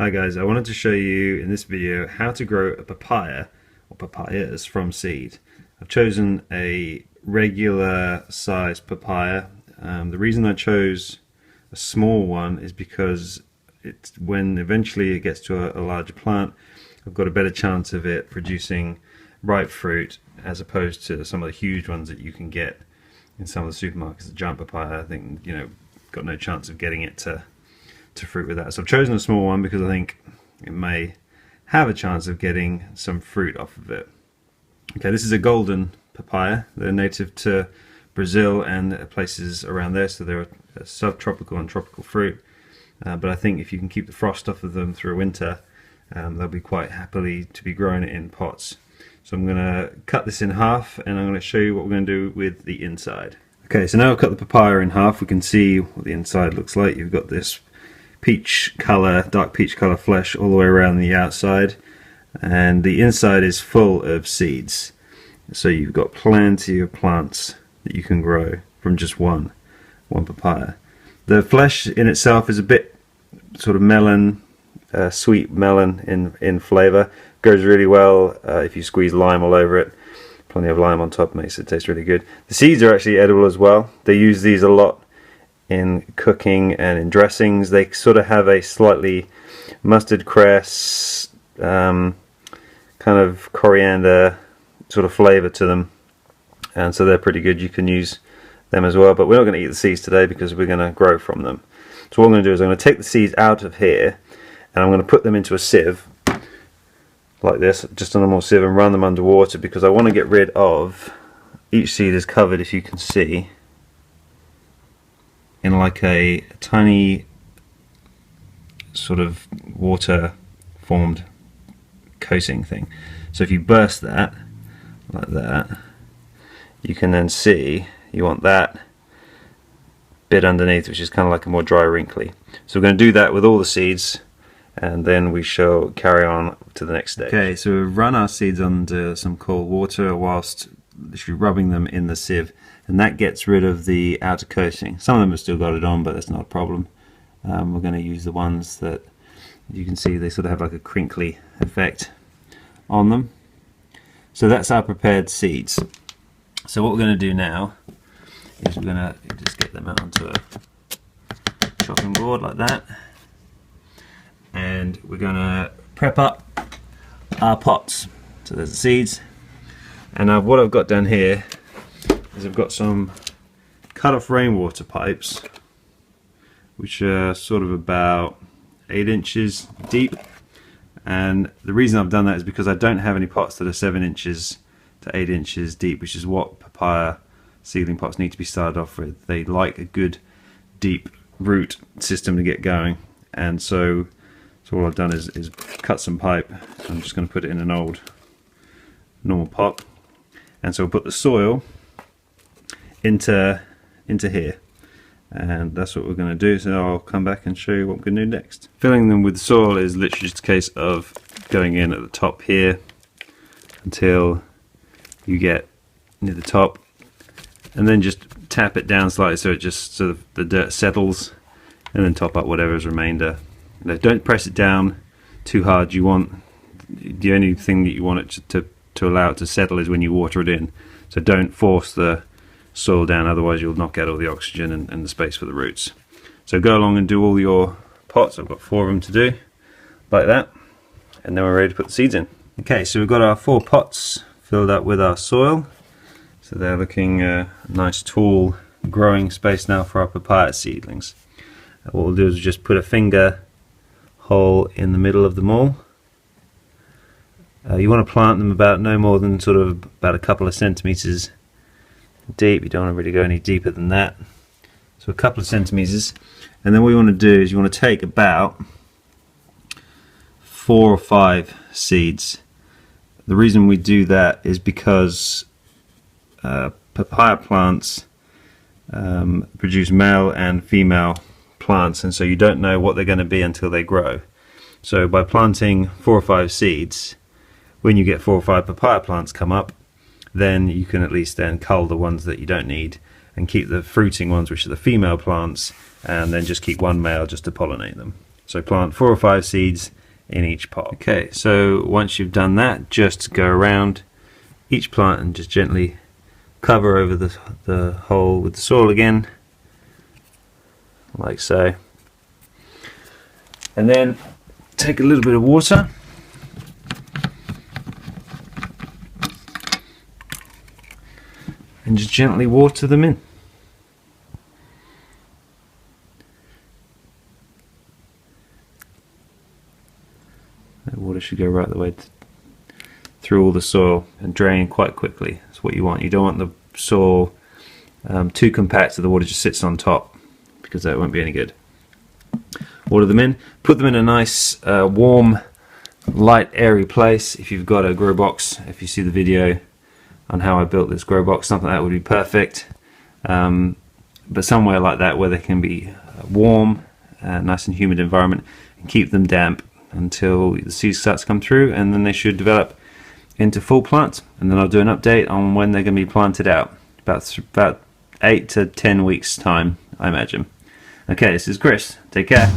Hi guys, I wanted to show you in this video how to grow a papaya or papayas from seed. I've chosen a regular size papaya. The reason I chose a small one is because when eventually it gets to a larger plant, I've got a better chance of it producing ripe fruit as opposed to some of the huge ones that you can get in some of the supermarkets. The giant papaya, I think, got no chance of getting it to fruit with that. So I've chosen a small one because I think it may have a chance of getting some fruit off of it. Okay, this is a golden papaya. They're native to Brazil and places around there, so they're a subtropical and tropical fruit. But I think if you can keep the frost off of them through winter, they'll be quite happily to be grown in pots. So I'm going to cut this in half and I'm going to show you what we're going to do with the inside. Okay, so now I've cut the papaya in half. We can see what the inside looks like. You've got this peach color, dark peach color flesh all the way around the outside, and the inside is full of seeds. So you've got plenty of plants that you can grow from just one papaya. The flesh in itself is a bit sort of melon, sweet melon in flavor. Goes really well if you squeeze lime all over it. Plenty of lime on top makes it taste really good. The seeds are actually edible as well. They use these a lot in cooking and in dressings. They sort of have a slightly mustard cress, kind of coriander sort of flavor to them, and so they're pretty good. You can use them as well, but we're not going to eat the seeds today because we're going to grow from them. So what I'm going to do is I'm going to take the seeds out of here and I'm going to put them into a sieve like this, just a normal sieve, and run them underwater because I want to get rid of, each seed is covered, if you can see, in like a tiny sort of water formed coating thing. So if you burst that like that, you can then see you want that bit underneath, which is kind of like a more dry, wrinkly. So we're going to do that with all the seeds, and then we shall carry on to the next stage. Okay, so we've run our seeds under some cold water whilst literally rubbing them in the sieve, and that gets rid of the outer coating. Some of them have still got it on, but that's not a problem. We're going to use the ones that you can see they sort of have like a crinkly effect on them. So that's our prepared seeds. So what we're going to do now is we're going to just get them out onto a chopping board like that, and we're going to prep up our pots. So there's the seeds, and now what I've got down here is I've got some cut off rainwater pipes which are sort of about 8 inches deep, and the reason I've done that is because I don't have any pots that are 7 inches to 8 inches deep, which is what papaya seedling pots need to be started off with. They like a good deep root system to get going, and so what I've done is cut some pipe. I'm just going to put it in an old normal pot, and so we'll put the soil into here, and that's what we're going to do. So I'll come back and show you what we're going to do next. Filling them with soil is literally just a case of going in at the top here until you get near the top, and then just tap it down slightly so it just sort of the dirt settles, and then top up whatever's remainder. Don't press it down too hard. You want, the only thing that you want it to allow it to settle is when you water it in. So don't force the soil down, otherwise you'll knock out all the oxygen and the space for the roots. So go along and do all your pots. I've got 4 of them to do, like that, and then we're ready to put the seeds in. Okay, so we've got our 4 pots filled up with our soil. So they're looking a nice tall growing space now for our papaya seedlings. What we'll do is just put a finger hole in the middle of them all. You want to plant them about no more than sort of about a couple of centimeters deep. You don't want to really go any deeper than that. So a couple of centimeters, and then what you want to do is you want to take about 4 or 5 seeds. The reason we do that is because papaya plants produce male and female plants, and so you don't know what they're going to be until they grow. So by planting 4 or 5 seeds, when you get 4 or 5 papaya plants come up, then you can at least then cull the ones that you don't need and keep the fruiting ones, which are the female plants, and then just keep one male just to pollinate them. So plant 4 or 5 seeds in each pot. Okay, so once you've done that, just go around each plant and just gently cover over the hole with the soil again, like so. And then take a little bit of water and just gently water them in. That water should go right the way through all the soil and drain quite quickly. That's what you want. You don't want the soil too compact so the water just sits on top, because that won't be any good. Water them in, put them in a nice warm, light, airy place. If you've got a grow box, if you see the video on how I built this grow box, something like that would be perfect. But somewhere like that where they can be warm, nice and humid environment, and keep them damp until the seeds start to come through, and then they should develop into full plants. And then I'll do an update on when they're going to be planted out, about 8 to 10 weeks time, I imagine. Okay, this is Chris. Take care.